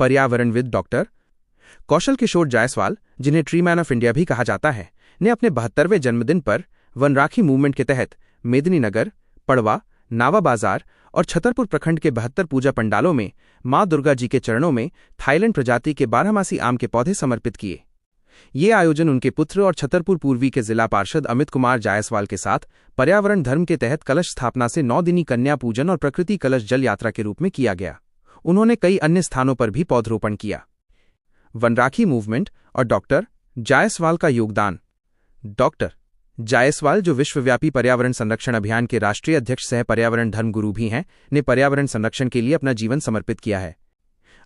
पर्यावरणविद doctor Kaushal Kishore Jaiswal, जिन्हें tree man of India भी कहा जाता है, ने अपने 72वें जन्मदिन पर वन राखी मूवमेंट के तहत मेदिनीनगर, पड़वा, नावा बाजार और छतरपुर प्रखंड के 72 पूजा पंडालों में मां दुर्गा जी के चरणों में थाईलैंड प्रजाति के 12मासी आम के पौधे समर्पित किए। ये आयोजन उनके पुत्र और छतरपुर पूर्वी के जिला पार्षद अमित कुमार जायसवाल के साथ पर्यावरण धर्म के तहत कलश स्थापना से 9 दिनी कन्या पूजन और प्रकृति कलश जल यात्रा के रूप में किया गया। उन्होंने कई अन्य स्थानों पर भी पौधरोपण किया। वन राखी मूवमेंट और डॉक्टर जायसवाल का योगदान। डॉक्टर जायसवाल, जो विश्वव्यापी पर्यावरण संरक्षण अभियान के राष्ट्रीय अध्यक्ष सह पर्यावरण धर्मगुरु भी हैं, ने पर्यावरण संरक्षण के लिए अपना जीवन समर्पित किया है।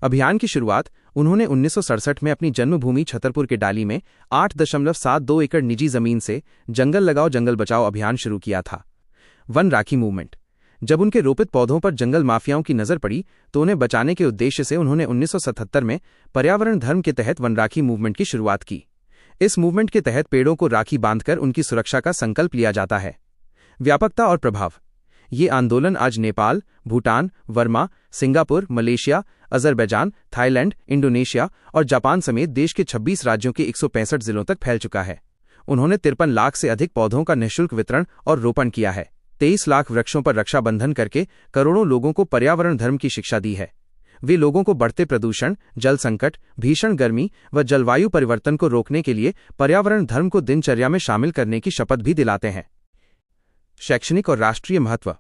अभियान की शुरुआत उन्होंने 1967 में अपनी जन्मभूमि छतरपुर के डाली में 8.72 एकड़ निजी जमीन से जंगल लगाओ जंगल बचाओ अभियान शुरू किया था। वन राखी मूवमेंट। जब उनके रोपित पौधों पर जंगल माफियाओं की नजर पड़ी तो उन्हें बचाने के उद्देश्य से उन्होंने 1977 में पर्यावरण धर्म के तहत वन राखी मूवमेंट की शुरुआत की। इस मूवमेंट के तहत पेड़ों को राखी बांधकर उनकी सुरक्षा का संकल्प लिया जाता है। व्यापकता और प्रभाव। ये आंदोलन आज Nepal, Bhutan, Verma, Singapore, Malaysia, Azerbaijan, Thailand, Indonesia और जापान समेत देश के 26 राज्यों के 165 जिलों तक फैल चुका है। उन्होंने 53 लाख से अधिक पौधों का निःशुल्क वितरण और रोपण किया है। 23 लाख वृक्षों पर रक्षाबंधन करके करोड़ों लोगों को पर्यावरण धर्म की शिक्षा दी है। वे लोगों को बढ़ते प्रदूषण, जल संकट, भीषण गर्मी व जलवायु परिवर्तन को रोकने के लिए पर्यावरण धर्म को दिनचर्या में शामिल करने की शपथ भी दिलाते हैं। शैक्षणिक और राष्ट्रीय महत्व।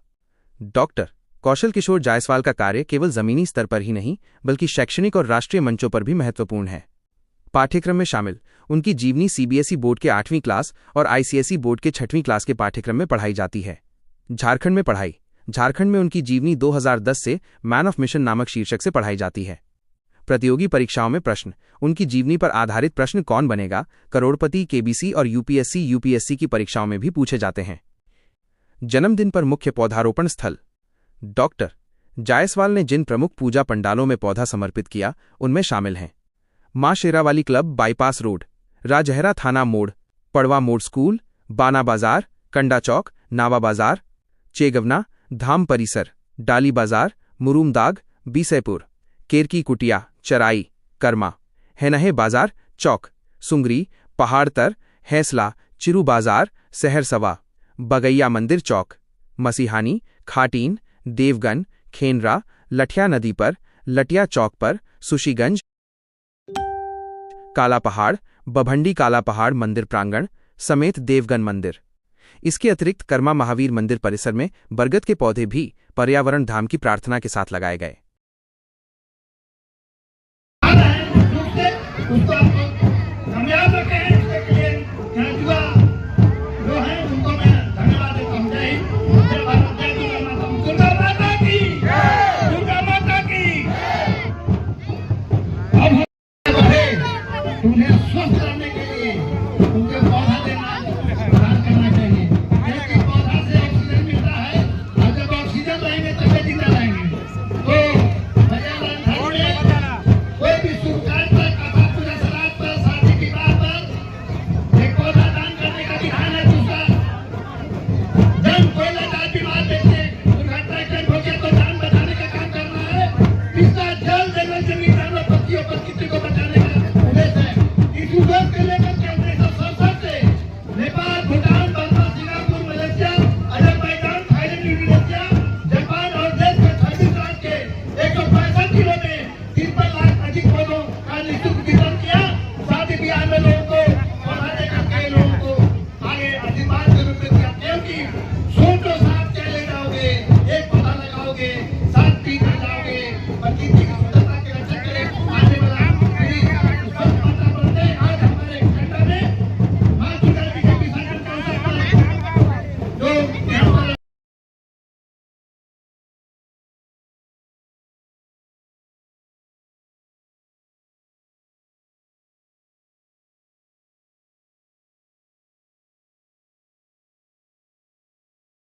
डॉक्टर कौशल किशोर जायसवाल का कार्य केवल जमीनी स्तर पर ही नहीं बल्कि शैक्षणिक और राष्ट्रीय मंचों पर भी महत्वपूर्ण है। पाठ्यक्रम में शामिल उनकी जीवनी सीबीएसई बोर्ड के 8वीं क्लास और आईसीएसई बोर्ड के 6वीं क्लास के पाठ्यक्रम में पढ़ाई जाती है। झारखंड में पढ़ाई। झारखंड में उनकी जीवनी 2010 से मैन ऑफ मिशन नामक शीर्षक से पढ़ाई जाती है। प्रतियोगी परीक्षाओं में प्रश्न। उनकी जीवनी पर आधारित प्रश्न कौन बनेगा, करोड़पति, केबीसी और यूपीएससी की परीक्षाओं में भी पूछे जाते हैं। जन्मदिन पर मुख्य पौधारोपण स्थल। डॉक्टर जायसवाल ने जिन प्रमुख पूजा पंडालों में पौधा समर्पित किया उनमें शामिल हैं मां Sherawali club, bypass road, Rajhara थाना मोड़, पड़वा मोड़ स्कूल, बाना बाजार, कंडा चौक, नावा बाजार, चेगवना, धाम परिसर, डाली बाजार, मुरूमदाग, बीसैपुर, केरकी कुटिया, चराई, कर्मा, हैनहे बाजार चौक, सुंगरी, पहाड़तर, हैसला, चिरू बाजार, सहरसवा, बगैया मंदिर चौक, मसीहानी, खाटीन, देवगन, खेनरा, लठिया नदी पर, लटिया चौक पर, सुशीगंज, काला पहाड़, बभंडी काला पहाड़ मंदिर प्रांगण समेत देवगन मंदिर। इसके अतिरिक्त कर्मा महावीर मंदिर परिसर में बरगद के पौधे भी पर्यावरण धाम की प्रार्थना के साथ लगाए गए। स्वस्थ रहने के लिए उनके पौधा देना प्रदान करना चाहिए, क्योंकि पौधा से ऑक्सीजन मिलता है और जब ऑक्सीजन रहेंगे तब जिंदा रहेंगे। तो पर्यावरण धर्म में कोई भी शुभ कार्य पर, कथा पूजा श्राद्ध पर, शादी विवाह पर एक पौधा दान करने का विधान है। दूसरा, जब कोई लड़का बीमार व्यक्ति दुर्घटनाग्रस्त हो गया तो जान बचाने का काम करना है। तीसरा, जल जंगल जमीन जानवर पक्षियों प्रकृति को बचाने का के लेकर के 1967 से Nepal, Bhutan, Burma, Singapore, Malaysia, Azerbaijan, Thailand, Indonesia, Japan और देश के 26 राज्य के 165 जिलों में 53 लाख अधिक पौधों का निःशुल्क वितरण किया। शादी ब्याह में लोगों को